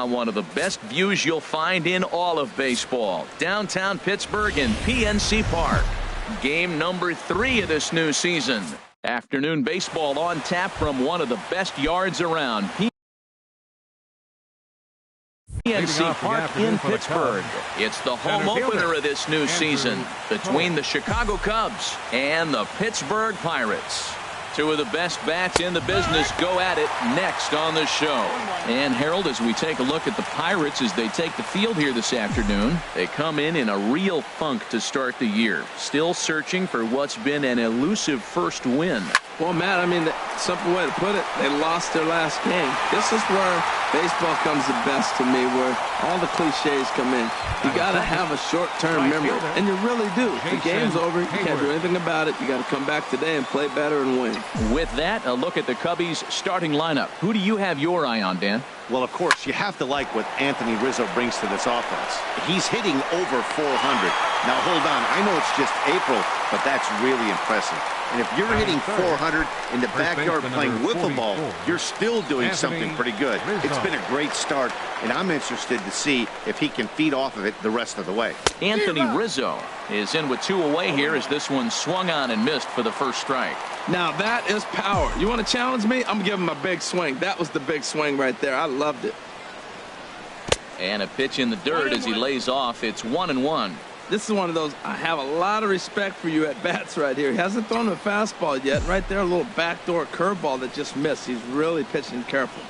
on one of the best views you'll find in all of baseball. Downtown Pittsburgh in PNC Park. Game number 3 of this new season. Afternoon baseball on tap from one of the best yards around. PNC Park in Pittsburgh. It's the home opener of this new season between the Chicago Cubs and the Pittsburgh Pirates. Two of the best bats in the business go at it next on the show. And Harold, as we take a look at the Pirates as they take the field here this afternoon, they come in a real funk to start the year. Still searching for what's been an elusive first win. Well, Matt, I mean, the simple way to put it, they lost their last game. This is where baseball comes the best to me, where all the cliches come in. You got to have a short-term memory, and you really do. The game's over. You can't do anything about it. You got to come back today and play better and win. With that, a look at the Cubbies' starting lineup. Who do you have your eye on, Dan? Well, of course, you have to like what Anthony Rizzo brings to this offense. He's hitting over 400. Now, hold on. I know it's just April, but that's really impressive. And if you're hitting 400 in the backyard playing wiffle ball, you're still doing something pretty good. It's been a great start, and I'm interested to see if he can feed off of it the rest of the way. Anthony Rizzo is in with 2 away here as this one swung on and missed for the first strike. Now that is power. You want to challenge me? I'm going to give him a big swing. That was the big swing right there. I loved it. And a pitch in the dirt as he lays off. It's 1-1. This is one of those, I have a lot of respect for you at bats right here. He hasn't thrown a fastball yet. Right there, a little backdoor curveball that just missed. He's really pitching careful.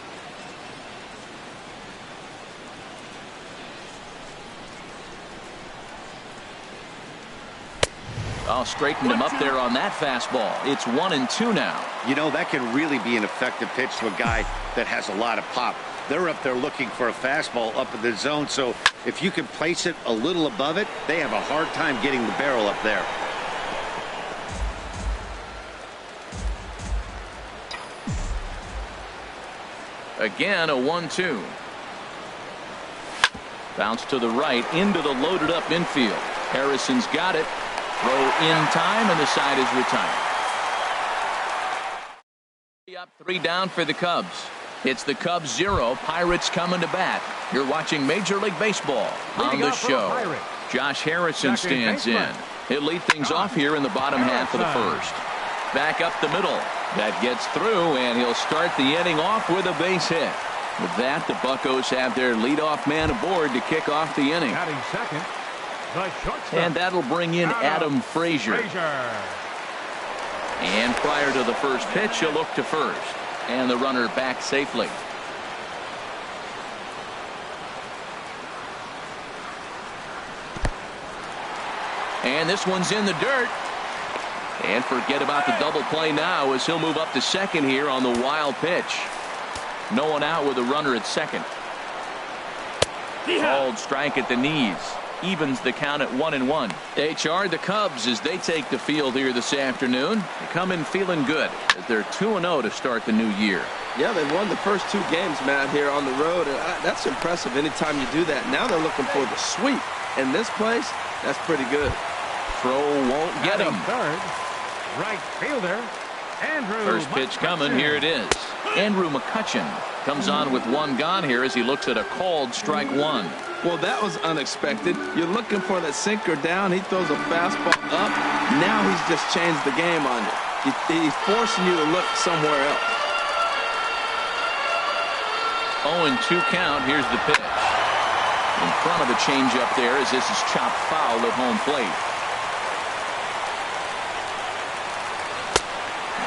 Oh, straightened him up there on that fastball. It's 1-2 now. You know, that can really be an effective pitch to a guy that has a lot of pop. They're up there looking for a fastball up in the zone, so if you can place it a little above it, they have a hard time getting the barrel up there. Again, a 1-2. Bounce to the right into the loaded up infield. Harrison's got it. Throw in time, and the side is retired. Up 3 down for the Cubs. It's the Cubs 0, Pirates coming to bat. You're watching Major League Baseball on the show. Josh Harrison stands in. He'll lead things off here in the bottom half of the first. Back up the middle. That gets through, and he'll start the inning off with a base hit. With that, the Buccos have their leadoff man aboard to kick off the inning. And that'll bring in Adam Frazier. And prior to the first pitch, he'll look to first. And the runner back safely. And this one's in the dirt. And forget about the double play now as he'll move up to second here on the wild pitch. No one out with a runner at second. Called strike at the knees. Evens the count at 1-1. HR, the Cubs, as they take the field here this afternoon, they come in feeling good as they're 2-0 to start the new year. Yeah, they've won the first 2 games, Matt, here on the road. And that's impressive anytime you do that. Now they're looking for the sweep. In this place, that's pretty good. Throw won't get him. Third, right fielder, Andrew. First pitch coming. Here it is. Andrew McCutcheon comes on with 1 gone here as he looks at a called strike 1. Well, that was unexpected. You're looking for that sinker down. He throws a fastball up. Now he's just changed the game on you. He's forcing you to look somewhere else. 0-2 count. Here's the pitch. In front of the changeup there as this is chopped foul at home plate.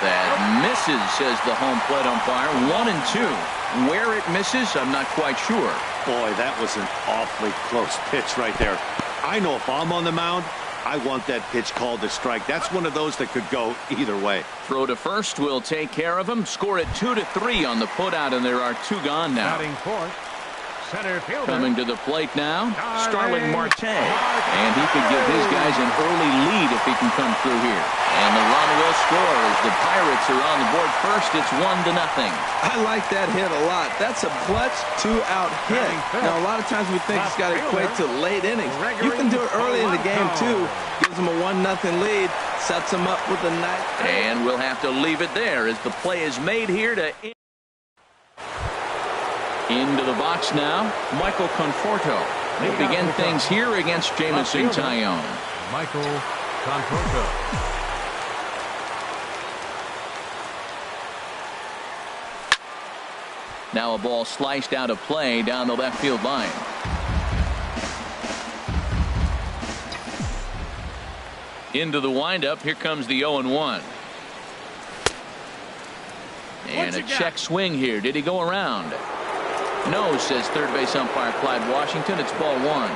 That misses, says the home plate umpire. 1-2. Where it misses, I'm not quite sure. Boy, that was an awfully close pitch right there. I know if I'm on the mound, I want that pitch called a strike. That's one of those that could go either way. Throw to first will take care of him. Score it 2-3 on the putout, and there are 2 gone now. Batting fourth, center fielder. Coming to the plate now, Starling Marte. And he could give his guys an early lead if he can come through here. And the run will score as the Pirates are on the board first. It's 1-0. I like that hit a lot. That's a clutch 2-out hit. Now, a lot of times we think it's got to equate to late innings. You can do it early in the game, too. Gives them a 1-0 lead. Sets them up with a nice. And we'll have to leave it there as the play is made here to... Into the box now, Michael Conforto. They begin things here against Jamison Tyone. Michael Conforto. Now a ball sliced out of play down the left field line. Into the windup. Here comes the 0-1. And a check swing here. Did he go around? No, says third base umpire Clyde Washington. It's ball one.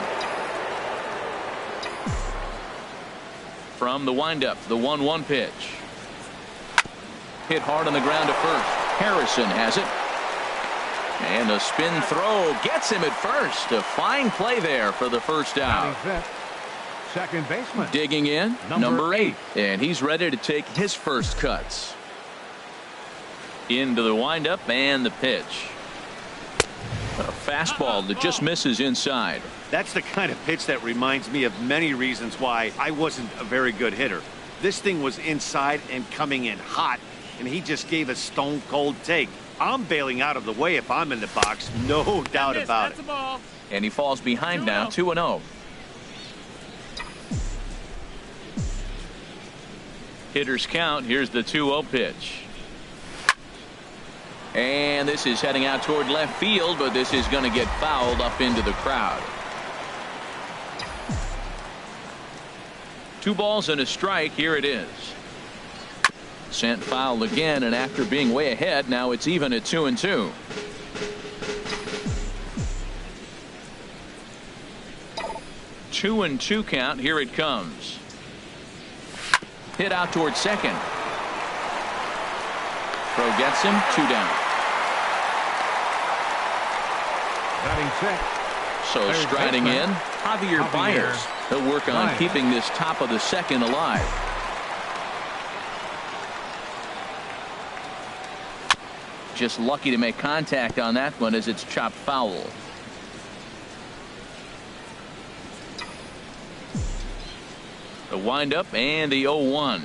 From the windup, the 1-1 pitch. Hit hard on the ground to first. Harrison has it. And a spin throw gets him at first. A fine play there for the first out. Second baseman. Digging in, number 8. And he's ready to take his first cuts. Into the windup and the pitch. A fastball that just misses inside. That's the kind of pitch that reminds me of many reasons why I wasn't a very good hitter. This thing was inside and coming in hot, and he just gave a stone cold take. I'm bailing out of the way if I'm in the box, no doubt about it. And he falls behind now, 2-0. Hitters count. Here's the 2-0 pitch. And this is heading out toward left field, but this is going to get fouled up into the crowd. 2 balls and a strike. Here it is. Sent foul again, and after being way ahead, now it's even at 2-2. Two and two count. Here it comes. Hit out towards second. Throw gets him. 2 down. Batting sixth. So striding in, Javier Byers. He'll work on keeping this top of the second alive. Just lucky to make contact on that one as it's chopped foul. The windup and the 0-1.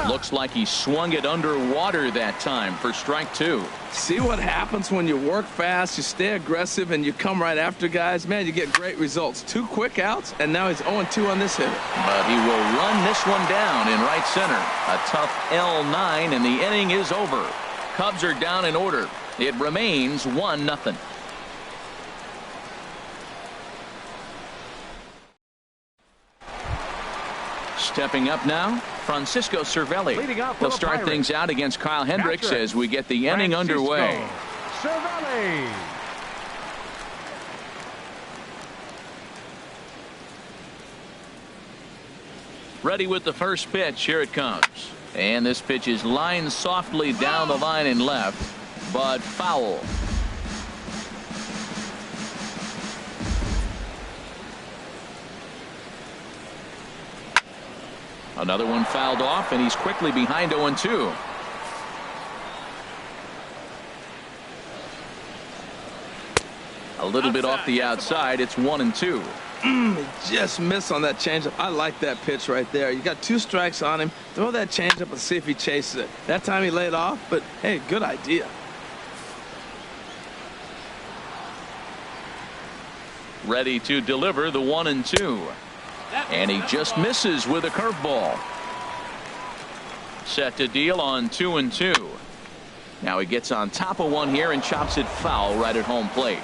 Looks like he swung it underwater that time for strike 2. See what happens when you work fast, you stay aggressive, and you come right after guys? Man, you get great results. 2 quick outs, and now he's 0-2 on this hitter. But he will run this one down in right center. A tough L9, and the inning is over. Cubs are down in order. It remains 1-0. Stepping up now, Francisco Cervelli. He'll start things out against Kyle Hendricks as we get the inning underway. Cervelli. Ready with the first pitch. Here it comes. And this pitch is lined softly down the line and left, but foul. Another one fouled off, and he's quickly behind 0-2. A little bit off the outside. It's 1-2. Just missed on that changeup. I like that pitch right there. You got 2 strikes on him. Throw that changeup and see if he chases it. That time he laid off, but hey, good idea. Ready to deliver the 1-2. And he just misses with a curveball. Set to deal on 2-2. Now he gets on top of one here and chops it foul right at home plate.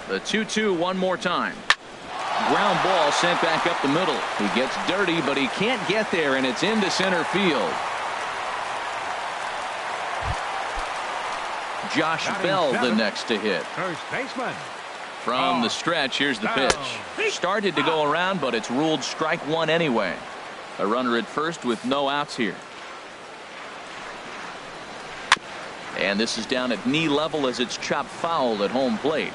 The 2-2 one more time. Ground ball sent back up the middle. He gets dirty, but he can't get there, and it's into center field. Josh Bell the next to hit. First baseman. From the stretch, here's the pitch. Started to go around, but it's ruled strike 1 anyway. A runner at first with no outs here. And this is down at knee level as it's chopped foul at home plate.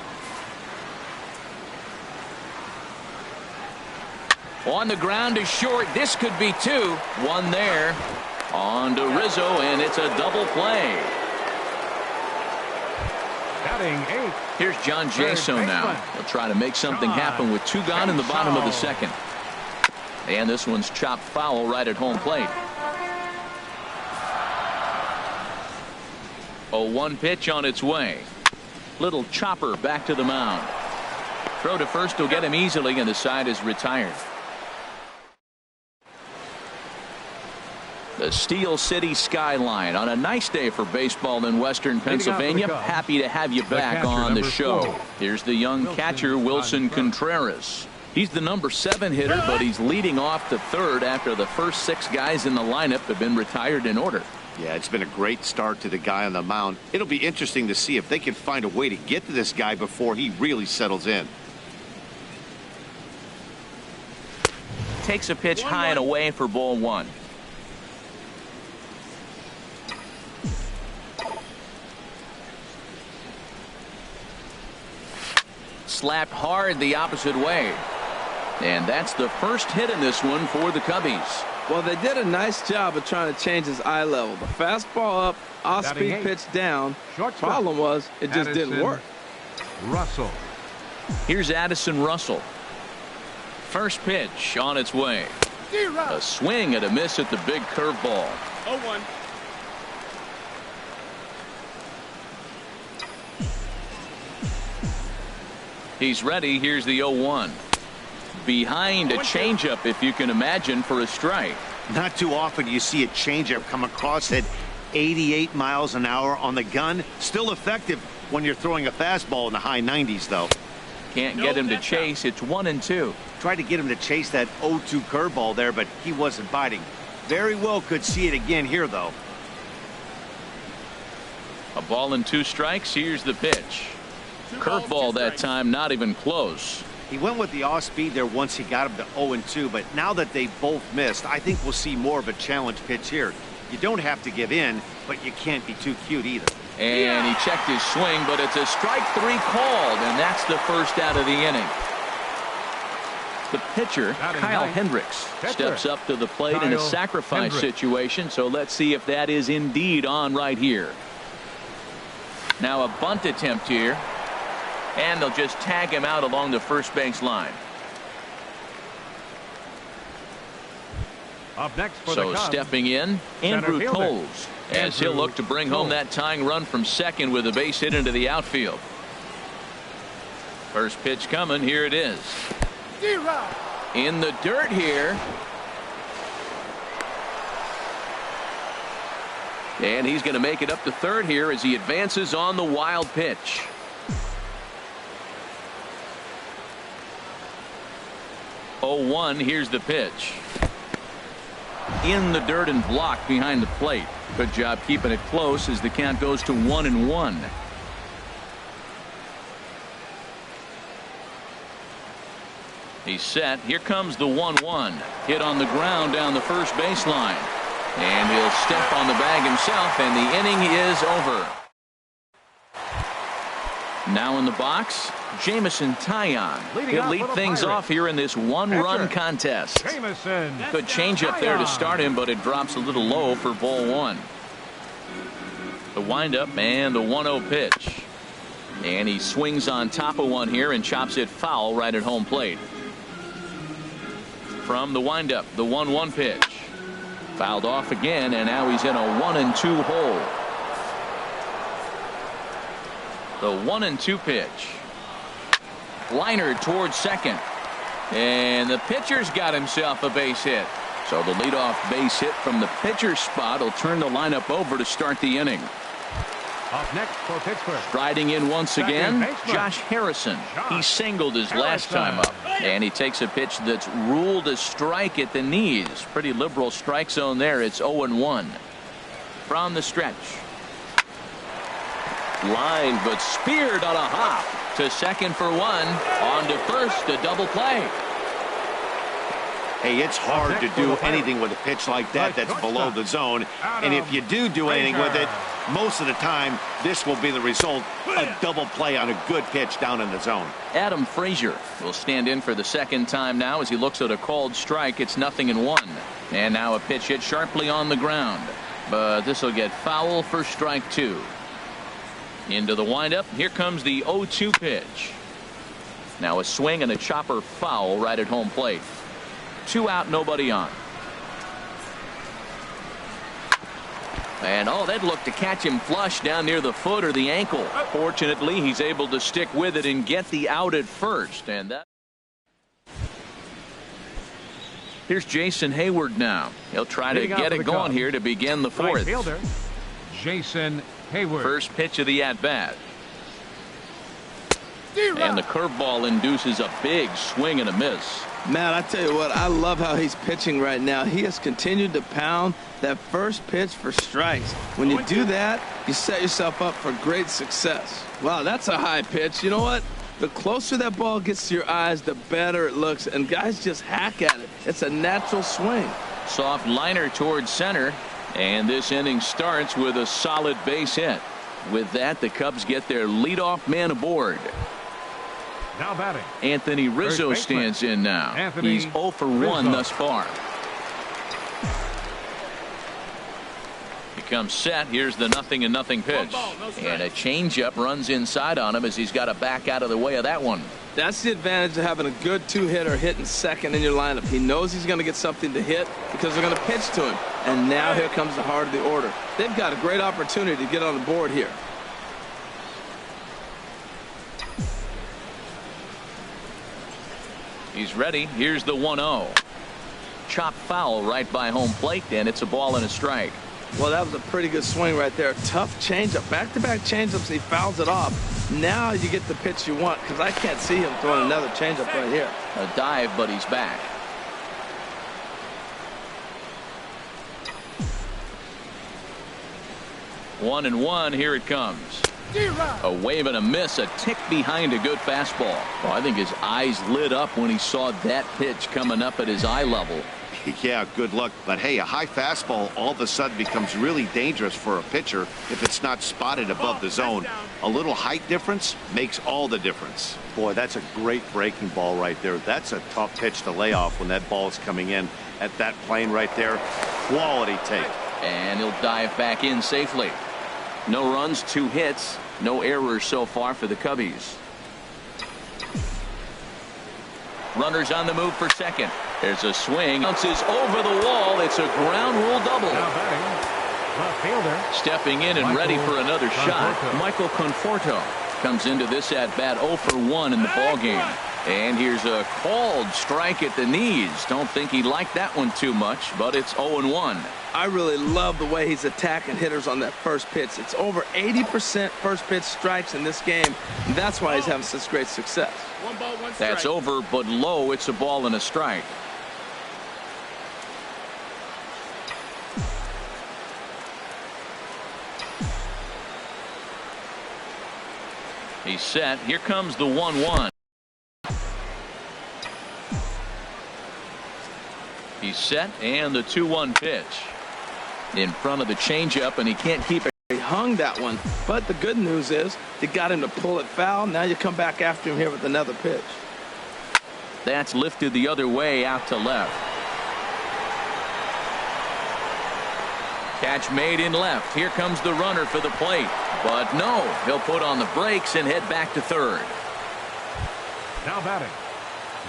On the ground is short. This could be 2. 1 there. On to Rizzo, and it's a double play. Batting 8. Here's John Jaso now. He'll try to make something happen with 2 gone in the bottom of the second. And this one's chopped foul right at home plate. 0-1 pitch on its way. Little chopper back to the mound. Throw to first will get him easily, and the side is retired. The Steel City skyline on a nice day for baseball in Western Pennsylvania. Happy to have you back on the show. Here's the young catcher, Wilson Contreras. He's the number 7 hitter, but he's leading off the third after the first 6 guys in the lineup have been retired in order. Yeah, it's been a great start to the guy on the mound. It'll be interesting to see if they can find a way to get to this guy before he really settles in. Takes a pitch high and away for ball 1. Slapped hard the opposite way. And that's the first hit in this one for the Cubbies. Well, they did a nice job of trying to change his eye level. The fastball up, off-speed pitch down. Problem was, it just didn't work. Russell. Here's Addison Russell. First pitch on its way. A swing and a miss at the big curveball. 0-1. He's ready. Here's the 0-1. Behind a changeup, if you can imagine, for a strike. Not too often you see a changeup come across at 88 miles an hour on the gun. Still effective when you're throwing a fastball in the high 90s, though. Can't get him to chase. It's 1-2. Tried to get him to chase that 0-2 curveball there, but he wasn't biting. Very well could see it again here, though. A ball and 2 strikes. Here's the pitch. Curveball that time, not even close. He went with the off speed there once he got him to 0-2, but now that they both missed, I think we'll see more of a challenge pitch here. You don't have to give in, but you can't be too cute either. And he checked his swing, but it's a strike 3 called, and that's the first out of the inning. The pitcher, Kyle Hendricks, steps up to the plate in a sacrifice situation, so let's see if that is indeed on right here. Now a bunt attempt here. And they'll just tag him out along the first base line. Up next for so the Cubs, stepping in, Andrew Toles, as he'll look to bring home that tying run from second with a base hit into the outfield. First pitch coming. Here it is. In the dirt here. And he's going to make it up to third here as he advances on the wild pitch. Here's the pitch. In the dirt and blocked behind the plate. Good job keeping it close as the count goes to 1-1. He's set. Here comes the 1-1. Hit on the ground down the first baseline. And he'll step on the bag himself, and the inning is over. Now in the box, Jamison Taillon. He'll lead things off here in this one-run contest. Good changeup there to start him, but it drops a little low for ball 1. The windup and the 1-0 pitch. And he swings on top of one here and chops it foul right at home plate. From the windup, the 1-1 pitch. Fouled off again, and now he's in a 1-2 hole. The 1-2 pitch. Liner towards second. And the pitcher's got himself a base hit. So the leadoff base hit from the pitcher's spot will turn the lineup over to start the inning. Up next for Pittsburgh. Striding in once again, Josh Harrison. He singled his last time up. And he takes a pitch that's ruled a strike at the knees. Pretty liberal strike zone there. It's 0-1. From the stretch. Line, but speared on a hop to second for 1. On to first, a double play. Hey, it's hard to do anything with a pitch like that that's below the zone. And if you do anything with it, most of the time, this will be the result. A double play on a good pitch down in the zone. Adam Frazier will stand in for the second time now as he looks at a called strike. It's 0-1. And now a pitch hit sharply on the ground. But this will get foul for strike 2. Into the windup. Here comes the 0-2 pitch. Now a swing and a chopper foul right at home plate. 2 out, nobody on. And oh, that looked to catch him flush down near the foot or the ankle. Fortunately, he's able to stick with it and get the out at first. And that. Here's Jason Hayward now. He'll try to get it going here to begin the fourth. Right fielder, Jason Hayward. First pitch of the at-bat. And the curveball induces a big swing and a miss. Man, I tell you what, I love how he's pitching right now. He has continued to pound that first pitch for strikes. When you do that, you set yourself up for great success. Wow, that's a high pitch. You know what? The closer that ball gets to your eyes, the better it looks, and guys just hack at it. It's a natural swing. Soft liner towards center, and this inning starts with a solid base hit. With that, the Cubs get their leadoff man aboard. Now batting, Anthony Rizzo stands in now. He's 0 for 1 thus far. He comes set. Here's the 0-0 pitch. And a changeup runs inside on him as he's got to back out of the way of that one. That's the advantage of having a good two-hitter hitting second in your lineup. He knows he's going to get something to hit because they're going to pitch to him. And now here comes the heart of the order. They've got a great opportunity to get on the board here. He's ready. Here's the 1-0. Chop foul right by home plate, and it's a ball and a strike. Well, that was a pretty good swing right there. Tough changeup. Back-to-back changeups, and he fouls it off. Now you get the pitch you want, because I can't see him throwing another changeup right here. A dive, but he's back. One and one. Here it comes. A wave and a miss, a tick behind a good fastball. Well, I think his eyes lit up when he saw that pitch coming up at his eye level. Yeah, good luck. But hey, a high fastball all of a sudden becomes really dangerous for a pitcher if it's not spotted above the zone. A little height difference makes all the difference. Boy, that's a great breaking ball right there. That's a tough pitch to lay off when that ball is coming in at that plane right there. Quality take. And he'll dive back in safely. No runs, 2 hits, no errors so far for the Cubbies. Runners on the move for second. There's a swing. Bounces over the wall. It's a ground rule double. Now batting, left fielder, stepping in and ready for another shot. Michael Conforto comes into this at bat 0 for 1 in the ball game. And here's a called strike at the knees. Don't think he liked that one too much, but it's 0-1. I really love the way he's attacking hitters on that first pitch. It's over 80% first pitch strikes in this game, and that's why he's having such great success. 1 ball, 1 strike. That's over, but low. It's a ball and a strike. He's set. Here comes the 1-1. He's set, and the 2-1 pitch. In front of the changeup, and he can't keep it. He hung that one, but the good news is you got him to pull it foul. Now you come back after him here with another pitch. That's lifted the other way out to left. Catch made in left. Here comes the runner for the plate. But no, he'll put on the brakes and head back to third. now batting,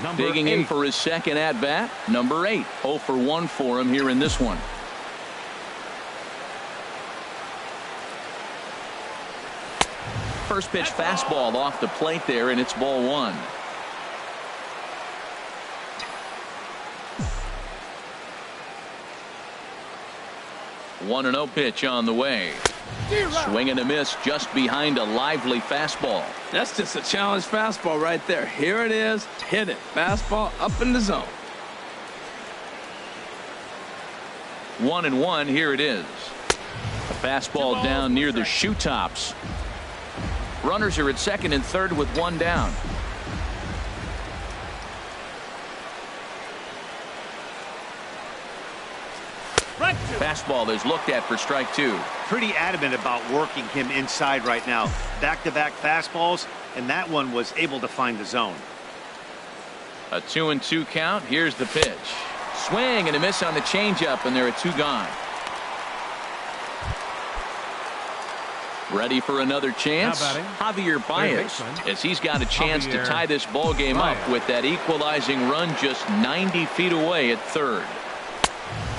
number Digging 8. in for his second at-bat, number 8. 0 for 1 for him here in this one. First pitch fastball off the plate there, and it's ball 1. One and 0 pitch on the way. Swing and a miss just behind a lively fastball. That's just a challenge fastball right there. Here it is. Hit it. Fastball up in the zone. 1-1. Here it is. A fastball down near the shoe tops. Runners are at second and third with 1 down. Fastball is looked at for strike 2. Pretty adamant about working him inside right now. Back-to-back fastballs, and that one was able to find the zone. A 2-2 count. Here's the pitch. Swing and a miss on the changeup, and there are 2 gone. Ready for another chance? Javier Baez, as he's got a chance to tie this ball game up with that equalizing run just 90 feet away at third.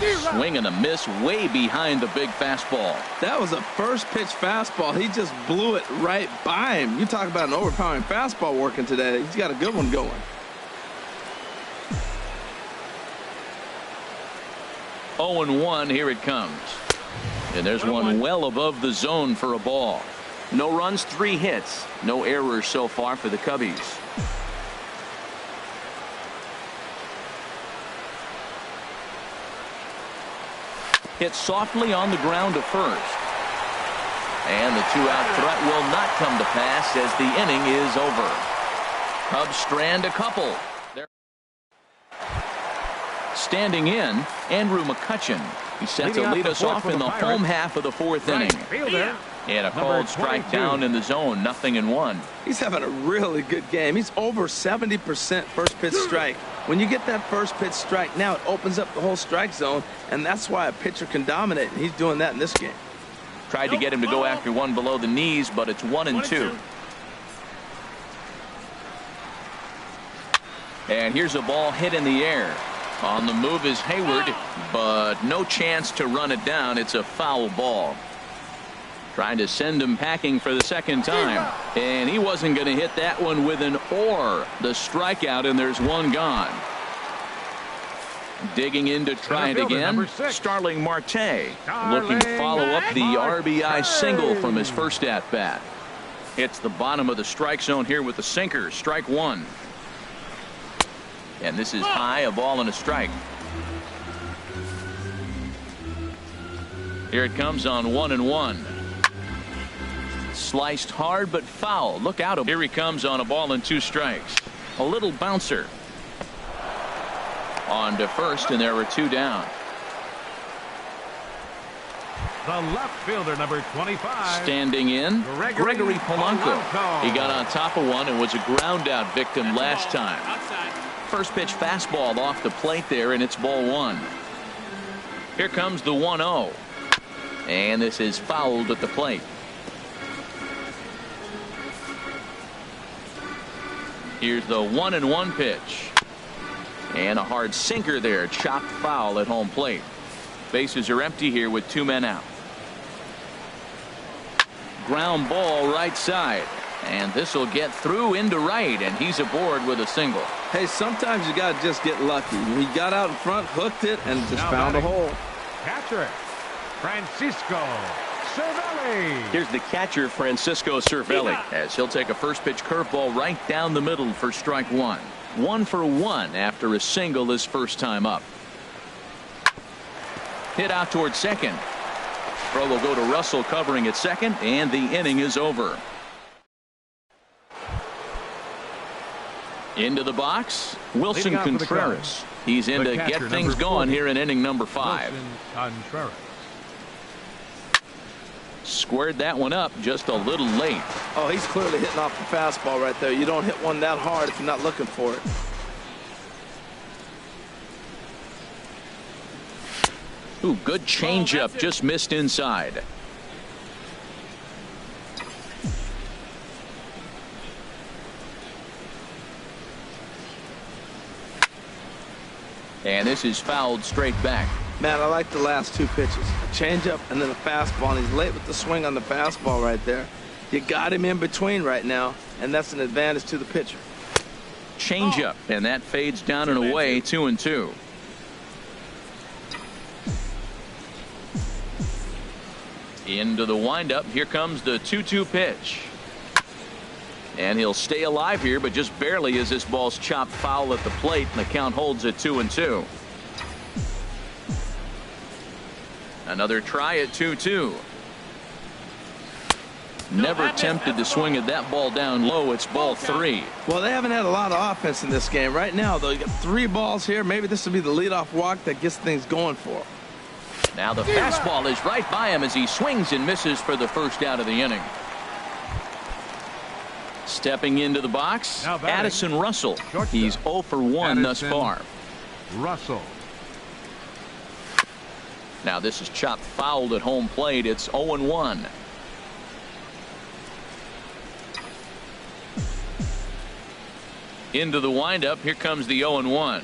Swing and a miss way behind the big fastball. That was a first pitch fastball. He just blew it right by him. You talk about an overpowering fastball working today. He's got a good one going. 0-1, here it comes. And there's one well above the zone for a ball. No runs, 3 hits. No errors so far for the Cubbies. Hit softly on the ground to first. And the 2-out threat will not come to pass as the inning is over. Cubs strand a couple. Standing in, Andrew McCutchen. He set to lead us off in the home half of the 4th inning. And a called strike down in the zone, 0-1. He's having a really good game. He's over 70% first pitch strike. When you get that first pitch strike, now it opens up the whole strike zone, and that's why a pitcher can dominate. And he's doing that in this game. Tried to get him to go after one below the knees, but it's 1-2. And here's a ball hit in the air. On the move is Hayward, but no chance to run it down. It's a foul ball. Trying to send him packing for the second time. And he wasn't going to hit that one with an or. The strikeout, and there's one gone. Digging in to try it again. Starling Marte looking to follow up the RBI single from his first at-bat. Hits the bottom of the strike zone here with the sinker. Strike 1. And this is high, a ball and a strike. Here it comes on 1-1. Sliced hard but foul. Look out. Here he comes on a ball and 2 strikes. A little bouncer. On to first, and there were 2 down. The left fielder, number 25. Standing in, Gregory Polanco. He got on top of one and was a ground out victim last time. First pitch fastball off the plate there, and it's ball 1. Here comes the 1-0. And this is fouled at the plate. Here's the 1-1 pitch. And a hard sinker there. Chopped foul at home plate. Bases are empty here with 2 men out. Ground ball right side. And this will get through into right, and he's aboard with a single. Hey, sometimes you got to just get lucky. He got out in front, hooked it, and just found a hole. Catcher, Francisco Cervelli. Here's the catcher, Francisco Cervelli, as he'll take a first pitch curveball right down the middle for strike 1. 1 for 1 after a single his first time up. Hit out towards second. Throw will go to Russell covering at second, and the inning is over. Into the box, Wilson Contreras. He's in to get things going here in inning number 5. Squared that one up just a little late. Oh, he's clearly hitting off the fastball right there. You don't hit one that hard if you're not looking for it. Ooh, good changeup, just missed inside. And this is fouled straight back. Man, I like the last 2 pitches. A changeup and then a fastball. And he's late with the swing on the fastball right there. You got him in between right now, and that's an advantage to the pitcher. Changeup, and that fades down and away, 2-2. Into the windup. Here comes the 2-2 pitch. And he'll stay alive here, but just barely as this ball's chopped foul at the plate, and the count holds at 2-2. Another try at 2-2. Never tempted to swing at that ball down low. It's ball 3. Well, they haven't had a lot of offense in this game. Right now, though, you got 3 balls here. Maybe this will be the leadoff walk that gets things going for him. Now the fastball is right by him as he swings and misses for the first out of the inning. Stepping into the box, Addison Russell. He's 0 for 1 thus far. Russell. Now this is chopped fouled at home plate. It's 0-1. Into the windup. Here comes the 0-1.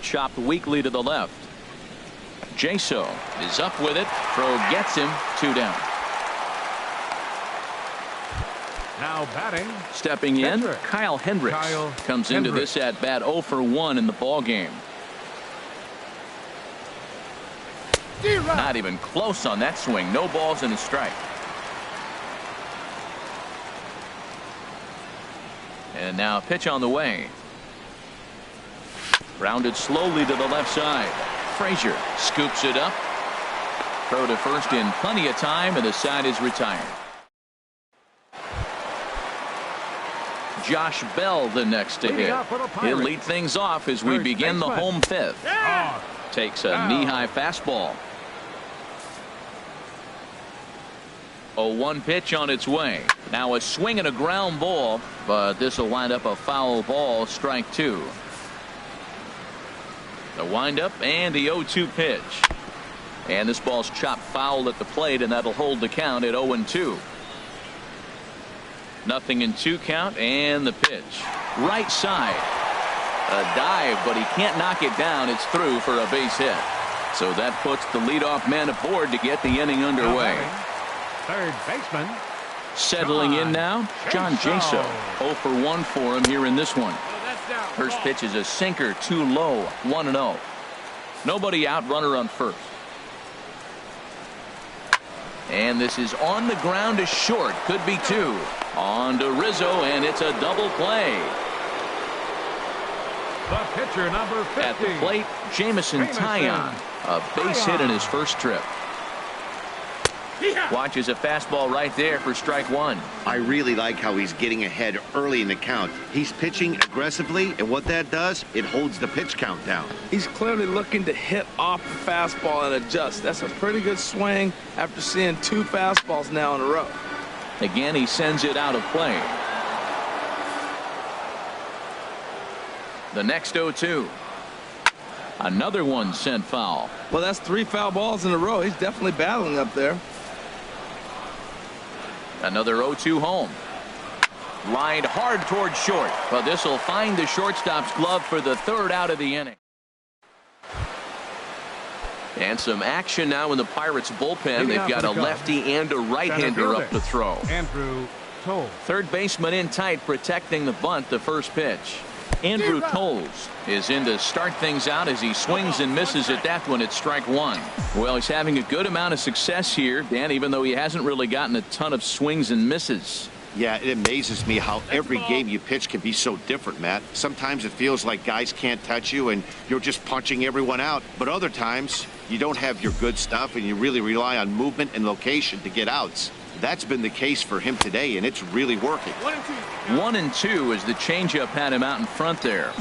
Chopped weakly to the left. Jaso is up with it. Throw gets him. 2 down. Now batting. Stepping in, Kyle Hendricks comes into this at bat 0 for 1 in the ball game. Not even close on that swing. No balls and a strike. And now a pitch on the way. Grounded slowly to the left side. Frazier scoops it up. Throw to first in plenty of time, and the side is retired. Josh Bell the next to hit. He'll lead things off as we begin the home fifth. Takes a knee-high fastball. 0-1 pitch on its way. Now a swing and a ground ball, but this will wind up a foul ball. Strike 2. The windup and the 0-2 pitch. And this ball's chopped foul at the plate, and that'll hold the count at 0-2. Nothing in 2 count, and the pitch. Right side. A dive, but he can't knock it down. It's through for a base hit. So that puts the leadoff man aboard to get the inning underway. Third baseman. Settling in now, John Jaso. 0 for 1 for him here in this one. First pitch is a sinker, too low. 1-0. Nobody out, runner on first. And this is on the ground to short. Could be 2. On to Rizzo, and it's a double play. The pitcher, number 50. At the plate, Jamison Taillon. A base hit in his first trip. Watches a fastball right there for strike 1. I really like how he's getting ahead early in the count. He's pitching aggressively, and what that does, it holds the pitch count down. He's clearly looking to hit off the fastball and adjust. That's a pretty good swing after seeing 2 fastballs now in a row. Again, he sends it out of play. The next 0-2. Another one sent foul. Well, that's 3 foul balls in a row. He's definitely battling up there. Another 0-2 home. Lined hard toward short, but this will find the shortstop's glove for the 3rd out of the inning. And some action now in the Pirates bullpen. They've got a lefty and a right-hander up to throw. Andrew Toll. Third baseman in tight, protecting the bunt. The first pitch. Andrew Tolles is in to start things out as he swings and misses at that one. It's strike 1. Well, he's having a good amount of success here, Dan, even though he hasn't really gotten a ton of swings and misses. Yeah, it amazes me how every game you pitch can be so different, Matt. Sometimes it feels like guys can't touch you and you're just punching everyone out. But other times you don't have your good stuff and you really rely on movement and location to get outs. That's been the case for him today, and it's really working. 1-2 as the changeup had him out in front there.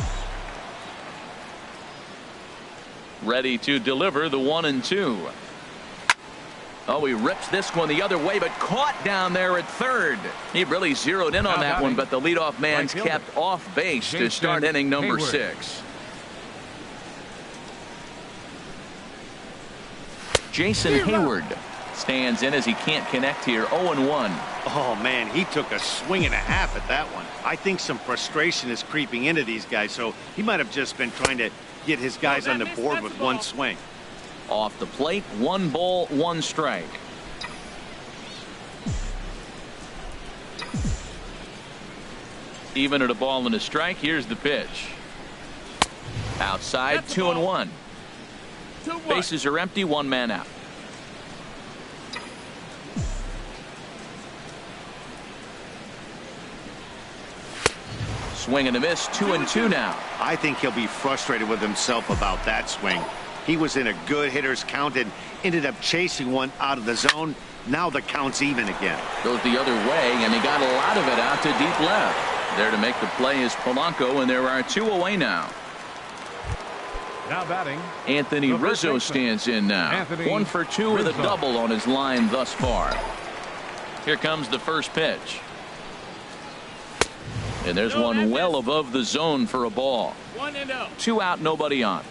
Ready to deliver the 1-2. Oh, he rips this one the other way, but caught down there at third. He really zeroed in on that one, but the leadoff man's kept off base to start inning number 6. Jason Hayward stands in as he can't connect here. 0-1. Oh, man, he took a swing and a half at that one. I think some frustration is creeping into these guys, so he might have just been trying to get his guys on the board with one swing. Off the plate, 1 ball, 1 strike. Even at a ball and a strike, here's the pitch. Outside, 2-1. Bases are empty, 1 man out. Swing and a miss, 2-2 now. I think he'll be frustrated with himself about that swing. He was in a good hitter's count and ended up chasing one out of the zone. Now the count's even again. Goes the other way, and he got a lot of it out to deep left. There to make the play is Polanco, and there are 2 away now. Now batting, Anthony Rizzo stands in now. 1 for 2 with a double on his line thus far. Here comes the first pitch. And there's one well above the zone for a ball. 1-0. 2 out, nobody on.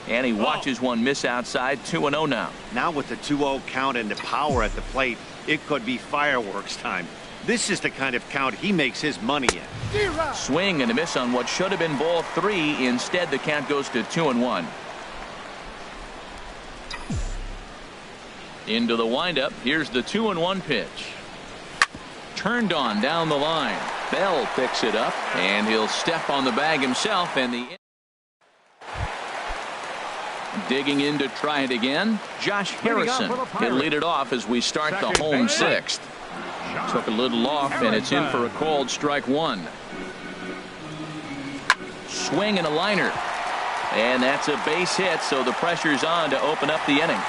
And he watches one miss outside. 2-0 now. Now with the 2-0 count and the power at the plate, it could be fireworks time. This is the kind of count he makes his money in. Swing and a miss on what should have been ball 3. Instead, the count goes to 2-1. Into the windup. Here's the 2-1 pitch. Turned on down the line. Bell picks it up, and he'll step on the bag himself. And the digging in to try it again. Josh Harrison. He'll lead it off as we start the home 6th. Took a little off, and it's in for a called strike 1. Swing and a liner. And that's a base hit, so the pressure's on to open up the inning.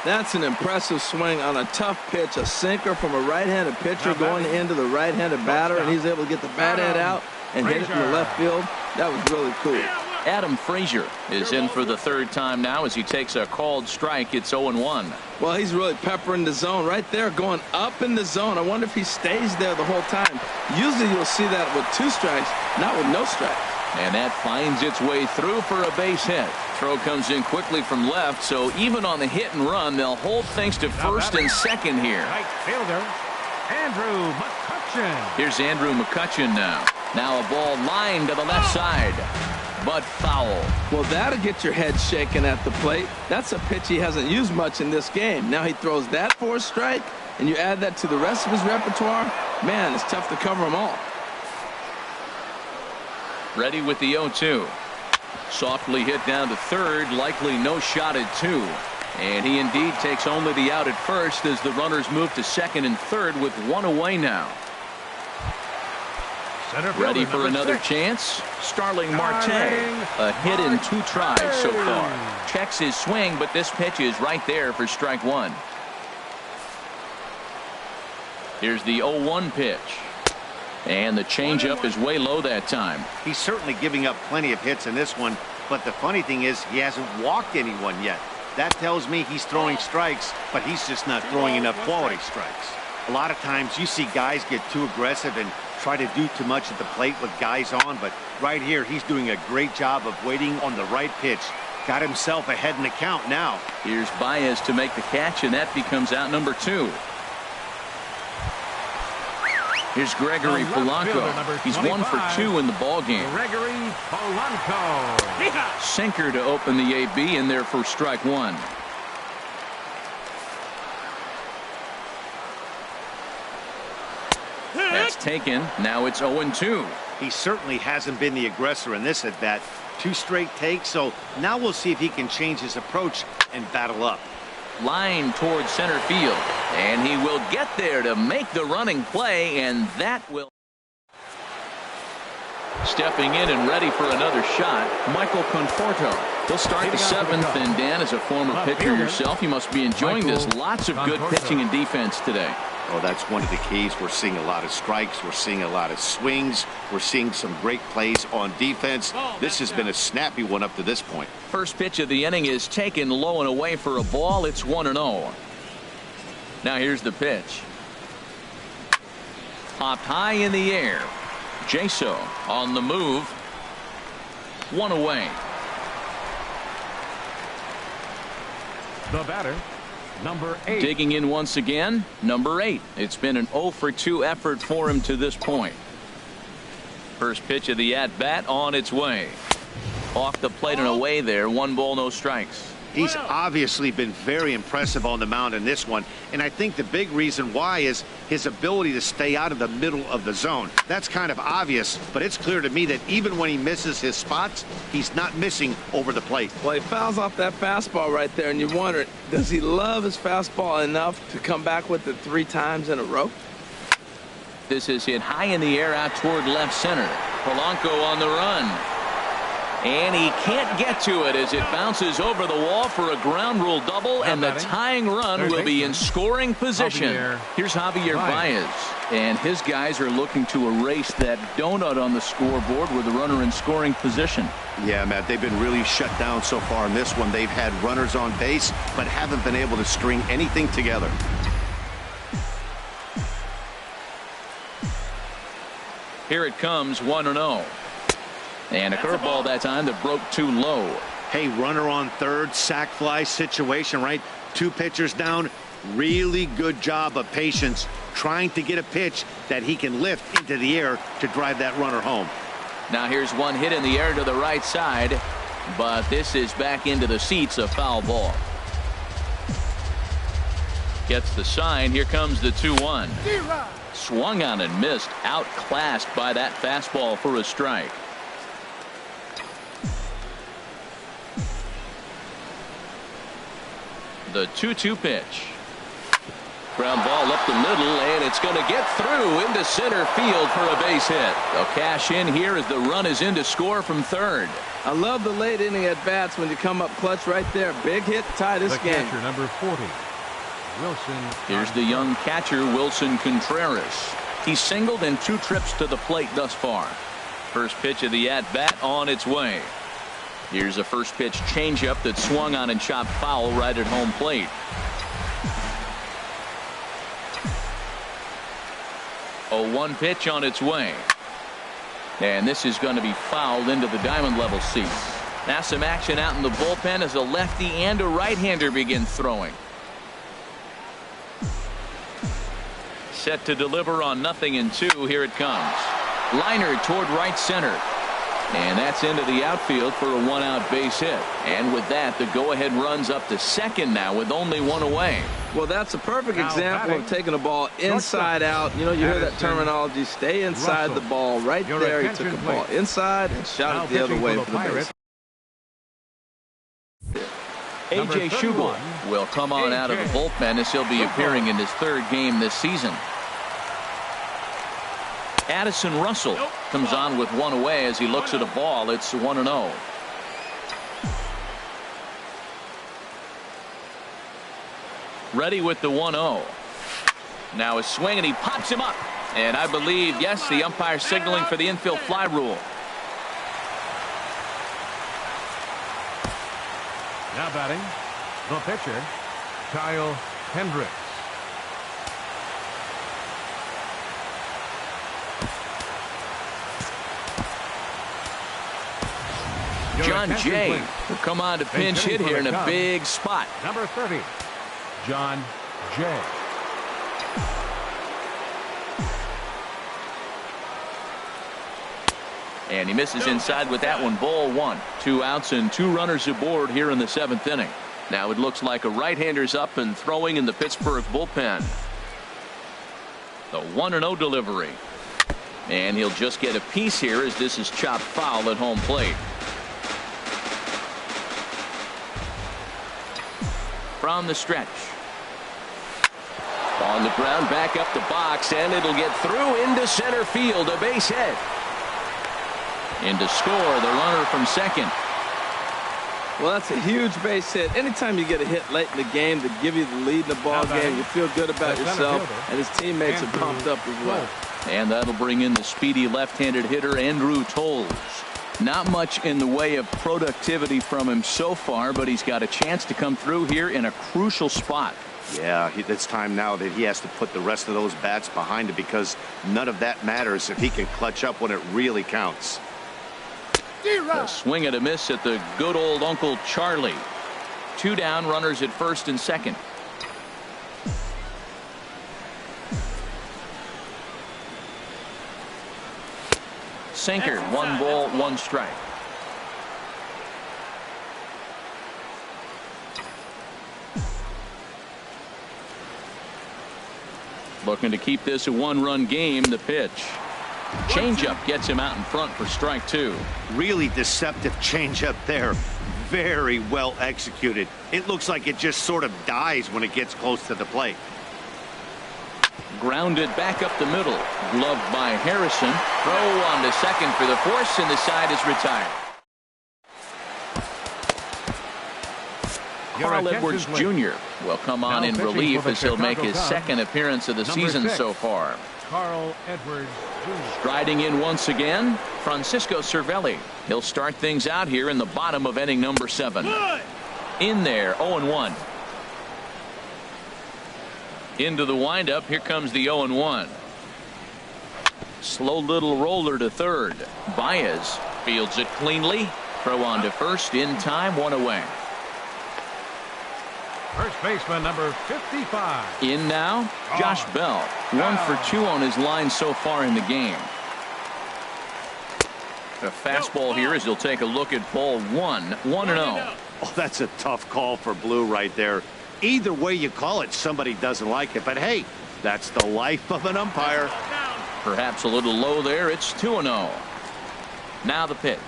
That's an impressive swing on a tough pitch. A sinker from a right-handed pitcher going into the right-handed batter, and he's able to get the bat head out and hit it from the left field. That was really cool. Adam Frazier is in for the 3rd time now as he takes a called strike. It's 0-1. Well, he's really peppering the zone right there, going up in the zone. I wonder if he stays there the whole time. Usually you'll see that with 2 strikes, not with no strikes. And that finds its way through for a base hit. Throw comes in quickly from left, so even on the hit and run, they'll hold things to first and second here. Right fielder, Andrew McCutchen. Here's Andrew McCutchen now. Now a ball lined to the left side, but foul. Well, that'll get your head shaken at the plate. That's a pitch he hasn't used much in this game. Now he throws that for a strike, and you add that to the rest of his repertoire. Man, it's tough to cover them all. Ready with the 0-2. Softly hit down to third, likely no shot at 2. And he indeed takes only the out at first as the runners move to second and third with 1 away now. Ready for another chance. Starling Marte, a hit in 2 tries so far. Checks his swing, but this pitch is right there for strike 1. Here's the 0-1 pitch. And the changeup is way low that time. He's certainly giving up plenty of hits in this one, but the funny thing is he hasn't walked anyone yet. That tells me he's throwing strikes, but he's just not throwing enough quality strikes. A lot of times you see guys get too aggressive and try to do too much at the plate with guys on, but right here he's doing a great job of waiting on the right pitch. Got himself ahead in the count now. Here's Baez to make the catch, and that becomes out number 2. Here's Gregory Polanco. He's 1 for 2 in the ball game. Gregory Polanco. Sinker to open the AB in there for strike 1. That's taken. Now it's 0-2. He certainly hasn't been the aggressor in this at bat. 2 straight takes, so now we'll see if he can change his approach and battle up. Line towards center field, and he will get there to make the running play, and that will. Stepping in and ready for another shot, Michael Conforto. He'll start the 7th, and Dan, as a former pitcher yourself, you must be enjoying this. Lots of good pitching and defense today. Oh, that's one of the keys. We're seeing a lot of strikes. We're seeing a lot of swings. We're seeing some great plays on defense. This has been a snappy one up to this point. First pitch of the inning is taken low and away for a ball. It's 1-0. Now here's the pitch. Popped high in the air. Jaso on the move. 1 away. The batter, number 8. Digging in once again, number 8. It's been an 0 for 2 effort for him to this point. First pitch of the at-bat on its way. Off the plate and away there. 1 ball, no strikes. He's obviously been very impressive on the mound in this one, and I think the big reason why is his ability to stay out of the middle of the zone. That's kind of obvious, but it's clear to me that even when he misses his spots, he's not missing over the plate. Well, he fouls off that fastball right there, and you wonder, does he love his fastball enough to come back with it 3 times in a row? This is hit high in the air out toward left center. Polanco on the run. And he can't get to it as it bounces over the wall for a ground rule double, and the tying run will be in scoring position. Here's Javier Baez, and his guys are looking to erase that donut on the scoreboard with the runner in scoring position. Yeah, Matt, they've been really shut down so far in this one. They've had runners on base, but haven't been able to string anything together. Here it comes, 1-0. And a curveball that time that broke too low. Hey, runner on third, sac fly situation, right? 2 pitchers down. Really good job of patience, trying to get a pitch that he can lift into the air to drive that runner home. Now here's one hit in the air to the right side, but this is back into the seats, a foul ball. Gets the sign. Here comes the 2-1. Swung on and missed. Outclassed by that fastball for a strike. The 2-2 pitch. Ground ball up the middle, and it's going to get through into center field for a base hit. They'll cash in here as the run is in to score from third. I love the late inning at bats when you come up clutch right there. Big hit to tie this game. Catcher number 40, Wilson. Here's the young catcher, Wilson Contreras. He's singled in 2 trips to the plate thus far. First pitch of the at-bat on its way. Here's a first pitch changeup that swung on and chopped foul right at home plate. 0-1 pitch on its way. And this is going to be fouled into the diamond level seats. Now some action out in the bullpen as a lefty and a right-hander begin throwing. Set to deliver on 0-2. Here it comes. Liner toward right center. And that's into the outfield for a 1-out base hit. And with that, the go-ahead runs up to second now with only 1 away. Well, that's a perfect example of taking a ball inside out. You know, you hear that terminology, stay inside the ball. Right there, he took the ball inside and shot it the other way for the base. A.J. Schugel will come on out of the bullpen as he'll be appearing in his 3rd game this season. Addison Russell comes on with 1 away as he looks at a ball. It's 1-0. Ready with the 1-0. Now a swing and he pops him up. And I believe, yes, the umpire signaling for the infield fly rule. Now batting, the pitcher, Kyle Hendricks. John Jay will come on to pinch hit here in a big spot. Number 30, John Jay. And he misses inside with that one. Ball 1. 2 outs and 2 runners aboard here in the 7th inning. Now it looks like a right-hander's up and throwing in the Pittsburgh bullpen. The 1-0 delivery. And he'll just get a piece here as this is chopped foul at home plate. From the stretch. On the ground, back up the box, and it'll get through into center field. A base hit. In to score, the runner from second. Well, that's a huge base hit. Anytime you get a hit late in the game to give you the lead in the ball game, you feel good about yourself, and his teammates are pumped up as well. And that'll bring in the speedy left-handed hitter, Andrew Toles. Not much in the way of productivity from him so far, but he's got a chance to come through here in a crucial spot. Yeah, it's time now that he has to put the rest of those bats behind him because none of that matters if he can clutch up when it really counts. A swing and a miss at the good old Uncle Charlie. 2 down, runners at first and second. Sinker, 1 ball, 1 strike. Looking to keep this a 1-run game. The pitch. Changeup gets him out in front for strike 2. Really deceptive changeup there. Very well executed. It looks like it just sort of dies when it gets close to the plate. Grounded back up the middle. Gloved by Harrison. Throw on to second for the force, and the side is retired. Carl Edwards Jr. will come on in relief as he'll make his second appearance of the season so far. Carl Edwards Jr. Striding in once again, Francisco Cervelli. He'll start things out here in the bottom of inning number 7. In there, 0-1. Into the windup, here comes the 0-1. Slow little roller to third. Baez fields it cleanly. Throw on to first in time, 1 away. First baseman number 55. In now, Josh Bell. 1 for 2 on his line so far in the game. A fastball here as he'll take a look at ball 1. 1-0. Oh, that's a tough call for Blue right there. Either way you call it, somebody doesn't like it. But hey, that's the life of an umpire. Perhaps a little low there. It's 2-0. Now the pitch.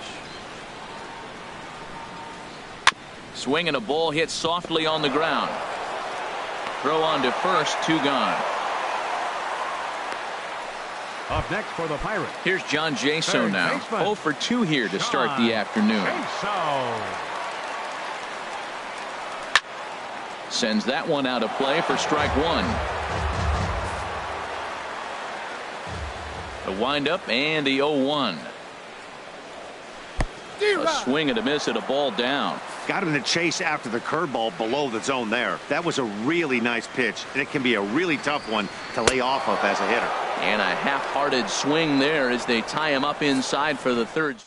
Swing and a ball hit softly on the ground. Throw on to first, 2 gone. Up next for the Pirates. Here's John Jaso now. 0 for 2 here to start the afternoon. Sends that one out of play for strike 1. The windup and the 0-1. A swing and a miss at a ball down. Got him to chase after the curveball below the zone there. That was a really nice pitch, and it can be a really tough one to lay off of as a hitter. And a half-hearted swing there as they tie him up inside for the third.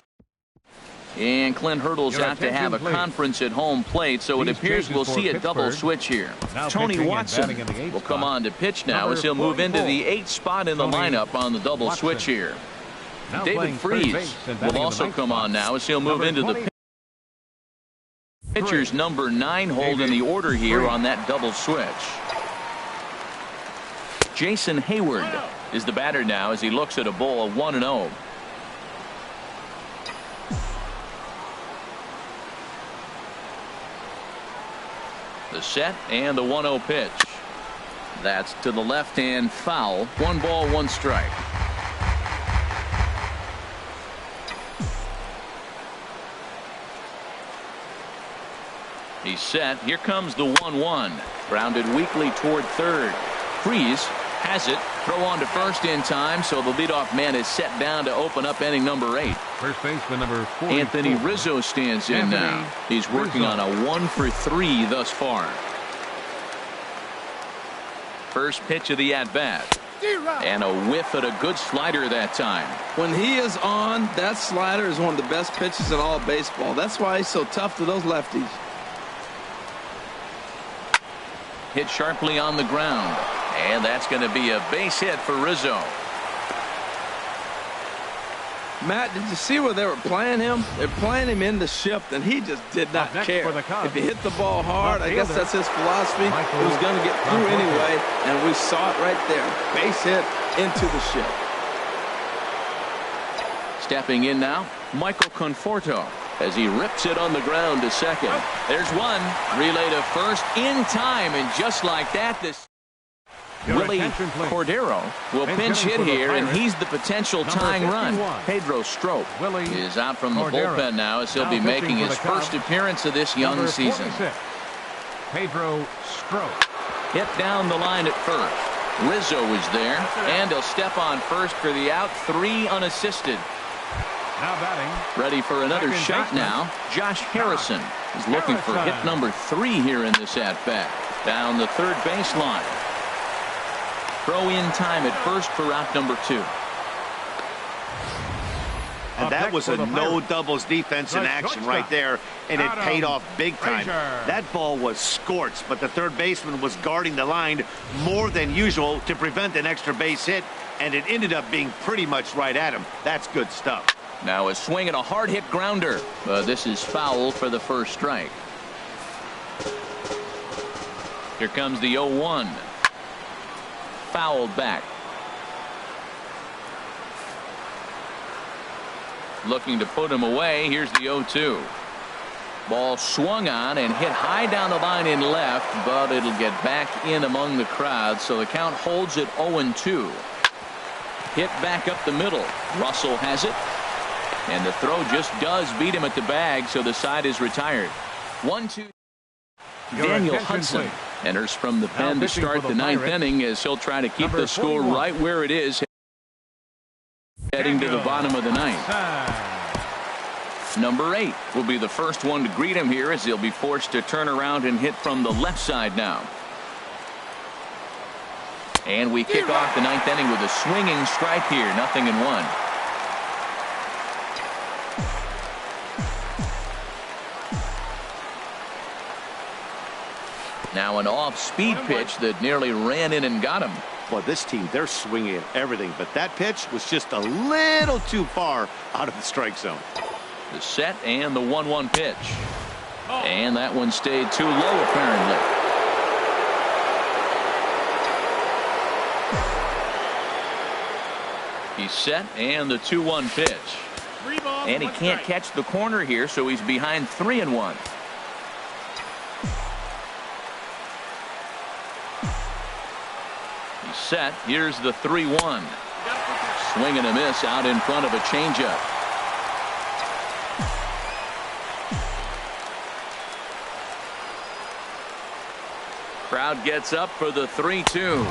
And Clint Hurdle's out to have a conference at home plate, so it appears we'll see a double switch here. Tony Watson will come on to pitch now as he'll move into the 8th spot in the lineup on the double switch here. David Freese will also come on now as he'll move into the pitcher's number 9 hold in the order here on that double switch. Jason Hayward is the batter now as he looks at a ball of 1-0. The set and the 1-0 pitch. That's to the left hand foul. 1 ball, 1 strike. He's set. Here comes the 1-1. Grounded weakly toward third. Freese has it. Throw on to first in time, so the leadoff man is set down to open up inning number 8. First baseman number 44. Anthony Rizzo stands in now. He's working on a 1 for 3 thus far. First pitch of the at-bat. And a whiff at a good slider that time. When he is on, that slider is one of the best pitches in all of baseball. That's why he's so tough to those lefties. Hit sharply on the ground. And that's going to be a base hit for Rizzo. Matt, did you see where they were playing him? They're playing him in the shift, and he just did not care. If he hit the ball hard, I guess that's his philosophy. He was going to get through anyway, and we saw it right there. Base hit into the shift. Stepping in now, Michael Conforto as he rips it on the ground to second. There's one. Relay to first in time, and just like that, this Willie Cordero will pinch hit here, and he's the potential tying run. Pedro Strop is out from the bullpen now as he'll be making his first appearance of this young season. Pedro Strop. Hit down the line at first. Rizzo is there, and he'll step on first for the out. 3 unassisted. Now batting. Ready for another shot now. Josh Harrison is looking for hit number 3 here in this at-bat. Down the third baseline. Throw in time at first for out number 2. And that was a no doubles defense in action right there, and it paid off big time. That ball was scorched, but the third baseman was guarding the line more than usual to prevent an extra base hit, and it ended up being pretty much right at him. That's good stuff. Now a swing and a hard hit grounder. This is foul for the first strike. Here comes the 0-1. Fouled back. Looking to put him away. Here's the 0-2. Ball swung on and hit high down the line in left, but it'll get back in among the crowd, so the count holds at 0-2. Hit back up the middle. Russell has it. And the throw just does beat him at the bag, so the side is retired. 1-2. Daniel Hudson enters from the pen to start the 9th inning as he'll try to keep the score right where it is heading to the bottom of the 9th. Number 8 will be the first one to greet him here as he'll be forced to turn around and hit from the left side now. And we kick off the 9th inning with a swinging strike here. 0-1. Now an off-speed pitch that nearly ran in and got him. Well, this team, they're swinging at everything, but that pitch was just a little too far out of the strike zone. The set and the 1-1 pitch. And that one stayed too low, apparently. He's set and the 2-1 pitch. And he can't catch the corner here, so he's behind 3-1. He's set. Here's the 3-1. Swing and a miss out in front of a changeup. Crowd gets up for the 3-2.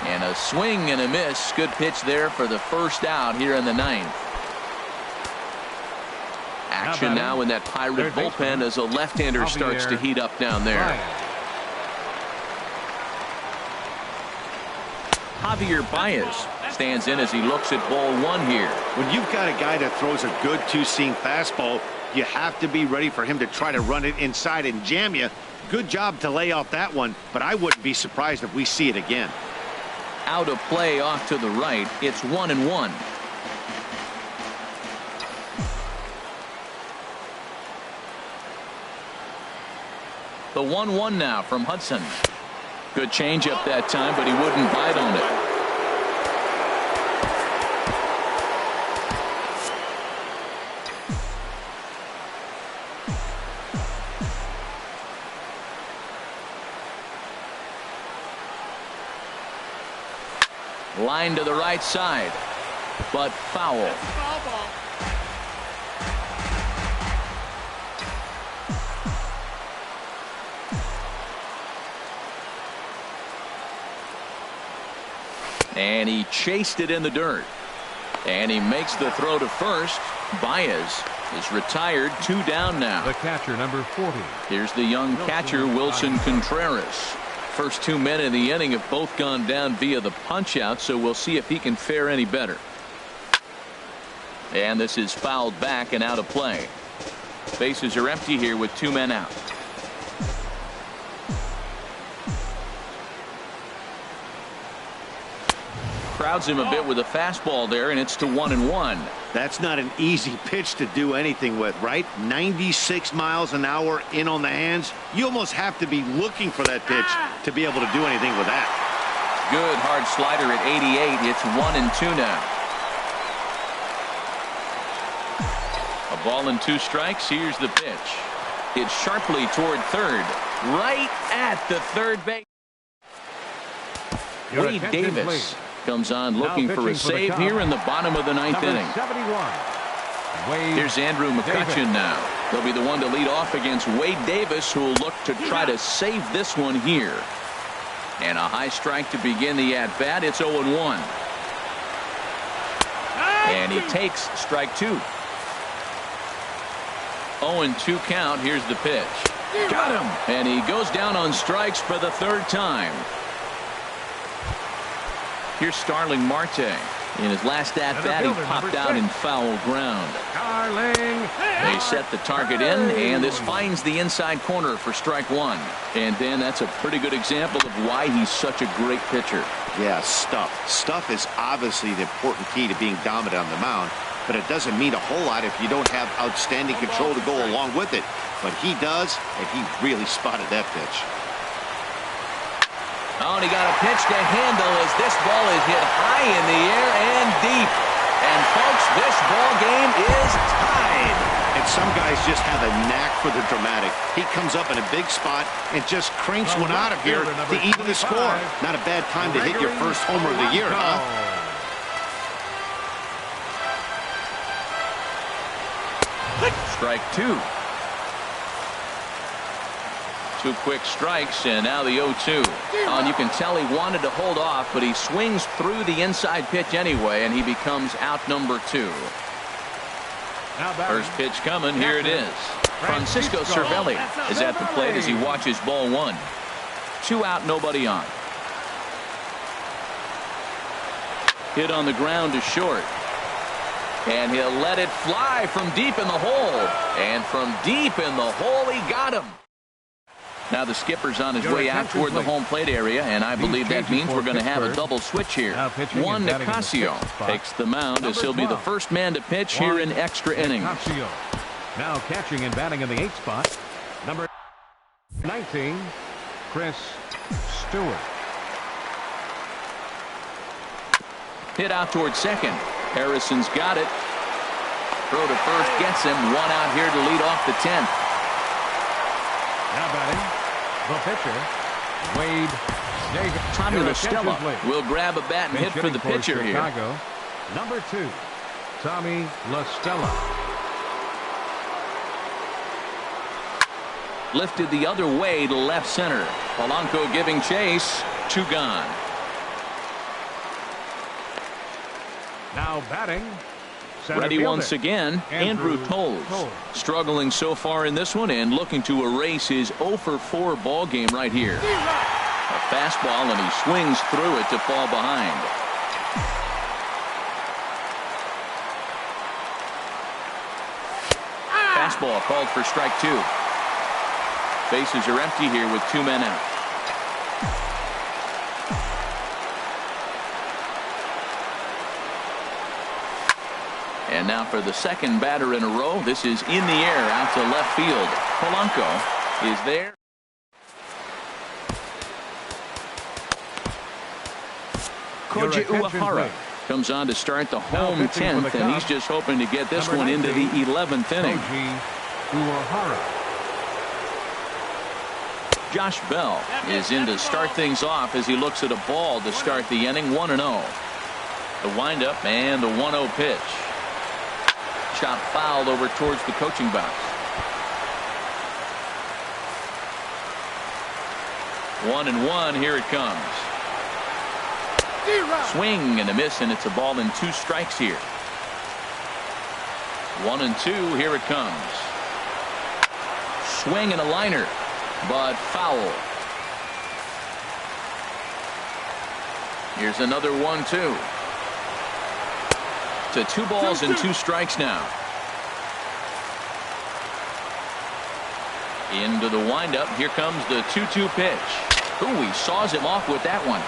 And a swing and a miss. Good pitch there for the first out here in the 9th. Action now in that Pirate bullpen as a left-hander starts to heat up down there. Javier Baez stands in as he looks at ball 1 here. When you've got a guy that throws a good two-seam fastball, you have to be ready for him to try to run it inside and jam you. Good job to lay off that one, but I wouldn't be surprised if we see it again. Out of play off to the right. It's 1-1. The 1-1 now from Hudson. Good changeup that time, but he wouldn't bite on it. Line to the right side, but foul. And he chased it in the dirt. And he makes the throw to first. Baez is retired, 2 down now. The catcher, number 40. Here's the young catcher, Wilson Contreras. First 2 men in the inning have both gone down via the punch-out, so we'll see if he can fare any better. And this is fouled back and out of play. Bases are empty here with 2 men out. Crowds him a bit with a fastball there, and it's to 1-1. That's not an easy pitch to do anything with, right? 96 miles an hour in on the hands. You almost have to be looking for that pitch to be able to do anything with that. Good hard slider at 88. It's 1-2 now. A ball and 2 strikes. Here's the pitch. It's sharply toward third. Right at the third base. Wade Davis comes on looking for a save here in the bottom of the 9th inning. 71. Here's Andrew McCutchen now. He'll be the one to lead off against Wade Davis, who will look to try to save this one here. And a high strike to begin the at-bat. It's 0-1. And he takes strike 2. 0-2 count. Here's the pitch. Got him. And he goes down on strikes for the 3rd time. Here's Starling Marte. In his last at-bat, he popped out in foul ground. They set the target in, and this finds the inside corner for strike 1. And Dan, that's a pretty good example of why he's such a great pitcher. Yeah, stuff. Stuff is obviously the important key to being dominant on the mound, but it doesn't mean a whole lot if you don't have outstanding control to go along with it. But he does, and he really spotted that pitch. Oh, and he got a pitch to handle as this ball is hit high in the air and deep. And, folks, this ball game is tied. And some guys just have a knack for the dramatic. He comes up in a big spot and just cranks one out of here to even the score. Not a bad time to hit your first homer of the year, huh? Strike 2. 2 quick strikes, and now the 0-2. And you can tell he wanted to hold off, but he swings through the inside pitch anyway, and he becomes out number 2. First pitch coming. Here it is. Francisco Cervelli is at the plate as he watches ball 1. 2 out, nobody on. Hit on the ground to short. And he'll let it fly from deep in the hole. And from deep in the hole, he got him. Now the skipper's on his way out toward the home plate area, and I believe that means we're going to have a double switch here. Juan Nicasio takes the mound as he'll be the first man to pitch here in extra innings. Now catching and batting in the 8th spot, number 19, Chris Stewart. Hit out toward second. Harrison's got it. Throw to first gets him. One out here to lead off the 10th. Now batting, the pitcher, Wade Davis. Tommy LaStella will grab a bat and hit for the pitcher here. Chicago, number 2, Tommy LaStella. Lifted the other way to left center. Polanco giving chase. 2 gone. Now batting. Ready once again, Andrew Toles. Struggling so far in this one and looking to erase his 0 for 4 ball game right here. A fastball, and he swings through it to fall behind. Fastball called for strike 2. Bases are empty here with 2 men out. And now for the second batter in a row. This is in the air out to left field. Polanco is there. Koji Uehara comes on to start the home 10th, and he's just hoping to get this one into the 11th inning. Josh Bell is in to start things off as he looks at a ball to start the inning. 1-0. The windup and the 1-0 pitch. Shot fouled over towards the coaching box. 1-1. Here it comes. Swing and a miss, and it's a ball and 2 strikes here. 1-2. Here it comes. Swing and a liner, but foul. Here's another 1-2. To 2 balls and 2 strikes now. Into the windup. Here comes the 2-2 pitch. Ooh, he saws him off with that one.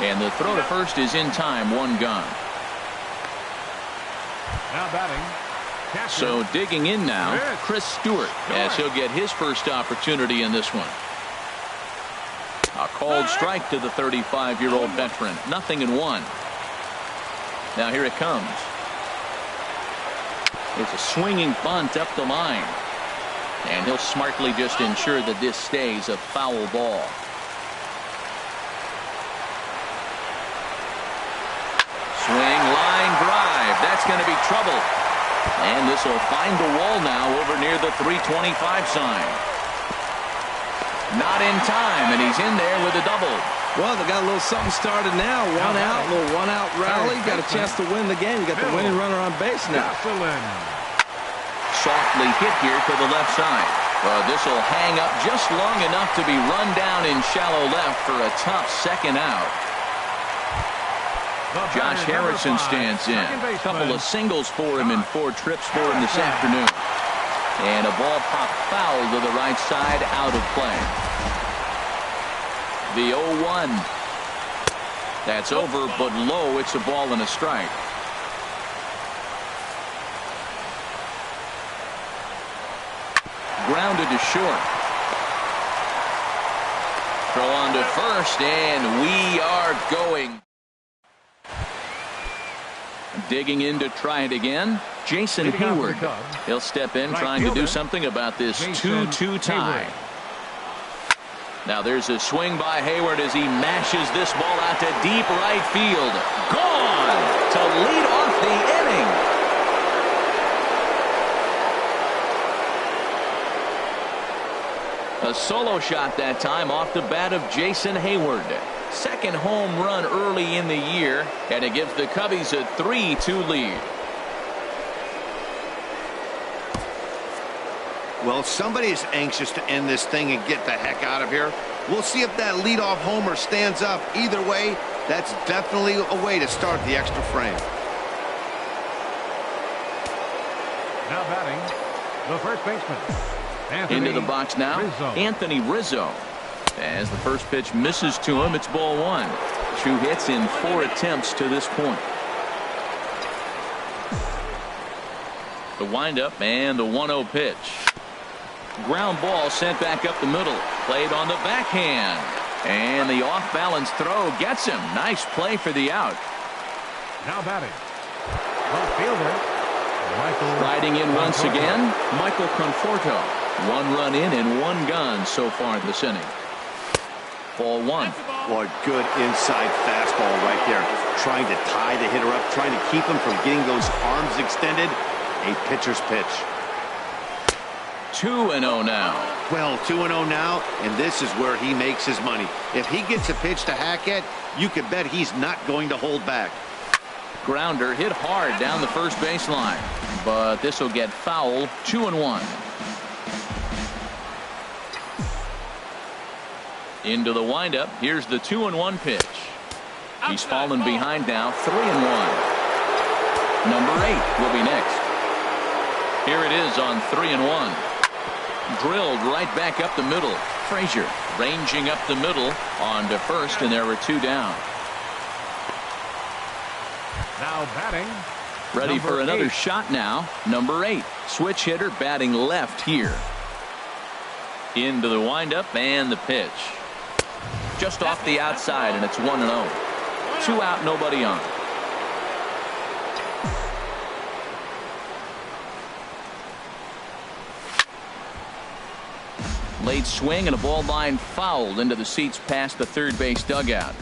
And the throw to first is in time. 1 gone. Now batting. So digging in now, Chris Stewart, as he'll get his first opportunity in this one. A called strike to the 35-year-old veteran. 0-1. Now here it comes. It's a swinging bunt up the line. And he'll smartly just ensure that this stays a foul ball. Swing, line, drive. That's going to be trouble. And this will find the wall now over near the 325 sign. Not in time, and he's in there with a double. Well, they got a little something started now. 1 out, a little 1-out rally. Got a chance to win the game. You got the winning runner on base now. Softly hit here to the left side. Well, this will hang up just long enough to be run down in shallow left for a tough second out. Josh Harrison stands in. A couple of singles for him and 4 trips for him this afternoon. And a ball popped foul to the right side, out of play. The 0-1. That's over, but low. It's a ball and a strike. Grounded to short. Throw on to first, and we are going. Digging in to try it again. Jason Hayward. He'll step in trying to do something about this 2-2 tie. Now there's a swing by Hayward as he mashes this ball out to deep right field. Gone to lead off the inning. A solo shot that time off the bat of Jason Hayward. Second home run early in the year, and it gives the Cubbies a 3-2 lead. Well, somebody is anxious to end this thing and get the heck out of here. We'll see if that leadoff homer stands up. Either way, that's definitely a way to start the extra frame. Now batting, the first baseman, Into the box now, Anthony Rizzo. As the first pitch misses to him, it's ball one. 2 hits in 4 attempts to this point. The windup and the 1-0 pitch. Ground ball sent back up the middle. Played on the backhand. And the off-balance throw gets him. Nice play for the out. Now batting. Left fielder. Riding in once again, Michael Conforto. 1 run in and 1 gone so far this inning. Ball one. Boy, good inside fastball right there. Trying to tie the hitter up, trying to keep him from getting those arms extended. A pitcher's pitch. 2-0 now. Well, 2-0 now, and this is where he makes his money. If he gets a pitch to hack at, you can bet he's not going to hold back. Grounder hit hard down the first baseline, but this will get foul. 2-1. Into the windup. Here's the 2-1 pitch. He's fallen behind now. 3-1. Number 8 will be next. Here it is on 3-1. Drilled right back up the middle. Frazier ranging up the middle on to first, and there were 2 down. Now batting. Ready for another shot now. Number 8. Switch hitter batting left here. Into the windup and the pitch. Just off the outside, and it's 1-0. 2 out, nobody on. Late swing and a ball line fouled into the seats past the third base dugout.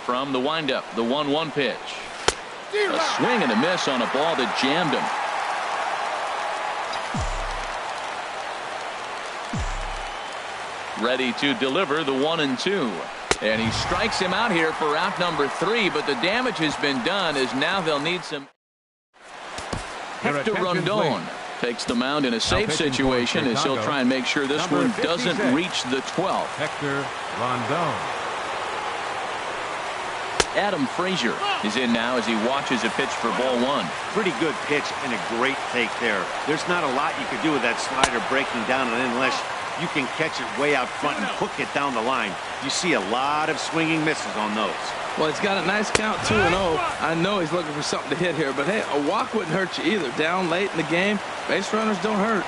From the windup, the 1-1 pitch. A swing and a miss on a ball that jammed him. Ready to deliver the 1-2. And he strikes him out here for out number 3, but the damage has been done as now they'll need some. Hector Rondon takes the mound in a safe situation as he'll try and make sure this one doesn't reach the 12th. Hector Rondon. Adam Frazier is in now as he watches a pitch for ball one. Pretty good pitch and a great take there. There's not a lot you could do with that slider breaking down and unless you can catch it way out front and hook it down the line. You see a lot of swinging misses on those. Well, he's got a nice count, 2-0. I know he's looking for something to hit here, but hey, a walk wouldn't hurt you either. Down late in the game, base runners don't hurt.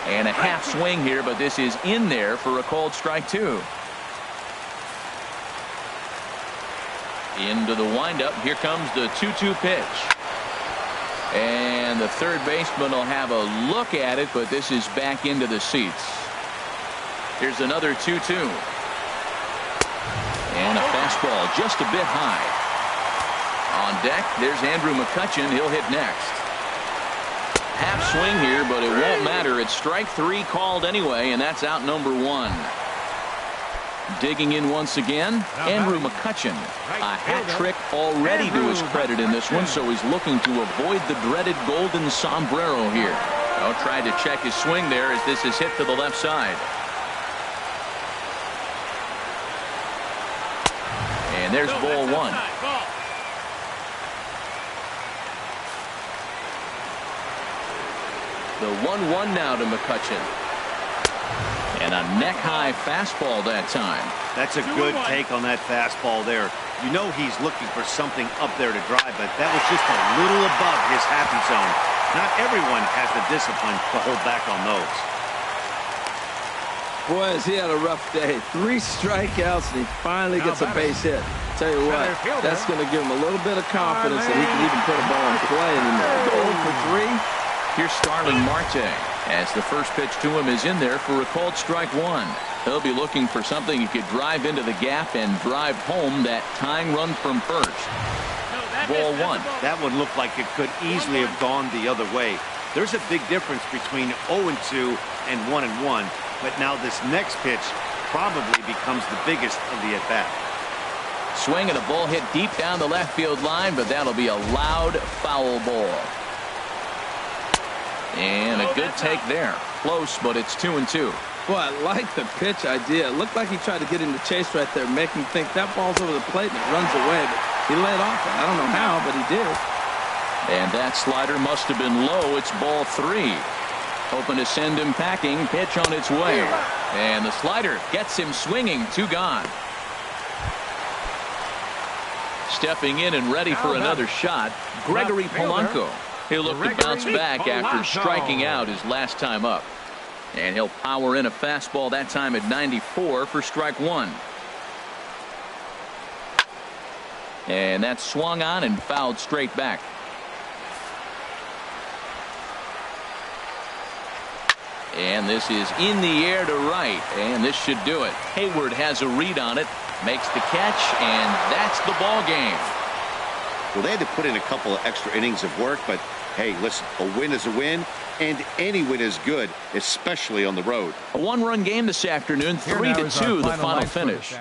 And a half swing here, but this is in there for a called strike 2. Into the windup. Here comes the 2-2 pitch. And the third baseman will have a look at it, but this is back into the seats. Here's another 2-2. And a fastball just a bit high. On deck, there's Andrew McCutchen. He'll hit next. Half swing here, but it won't matter. It's strike 3 called anyway, and that's out number 1. Digging in once again, Andrew McCutchen. A hat trick already to his credit in this one, so he's looking to avoid the dreaded golden sombrero here. Oh, tried to check his swing there as this is hit to the left side. And there's ball 1. The 1-1 now to McCutchen. And a neck-high fastball that time. That's a good take on that fastball there. You know he's looking for something up there to drive, but that was just a little above his happy zone. Not everyone has the discipline to hold back on those. Boy, has he had a rough day. 3 strikeouts, and he finally gets a base hit. Tell you what, that's going to give him a little bit of confidence that he can even put a ball in play anymore. 0 for 3. Here's Starling Marte as the first pitch to him is in there for a called strike 1. He'll be looking for something he could drive into the gap and drive home that tying run from first. Ball 1. That one looked like it could easily have gone the other way. There's a big difference between 0-2 and 1-1, but now this next pitch probably becomes the biggest of the at-bat. Swing and a ball hit deep down the left field line, but that'll be a loud foul ball. And a good take there. Close, but it's 2-2. Boy, I like the pitch idea. It looked like he tried to get into chase right there, make him think that ball's over the plate and it runs away. But He led off it. I don't know how, but he did. And that slider must have been low. It's ball 3. Hoping to send him packing. Pitch on its way. And the slider gets him swinging. 2 gone. Stepping in and ready for another shot, Gregory Polanco. He'll look to bounce back after striking out his last time up. And he'll power in a fastball that time at 94 for strike 1. And that's swung on and fouled straight back. And this is in the air to right, and this should do it. Hayward has a read on it, makes the catch, and that's the ball game. Well, they had to put in a couple of extra innings of work, but hey, listen, a win is a win, and any win is good, especially on the road. A 1-run game this afternoon, 3-2 the final finish.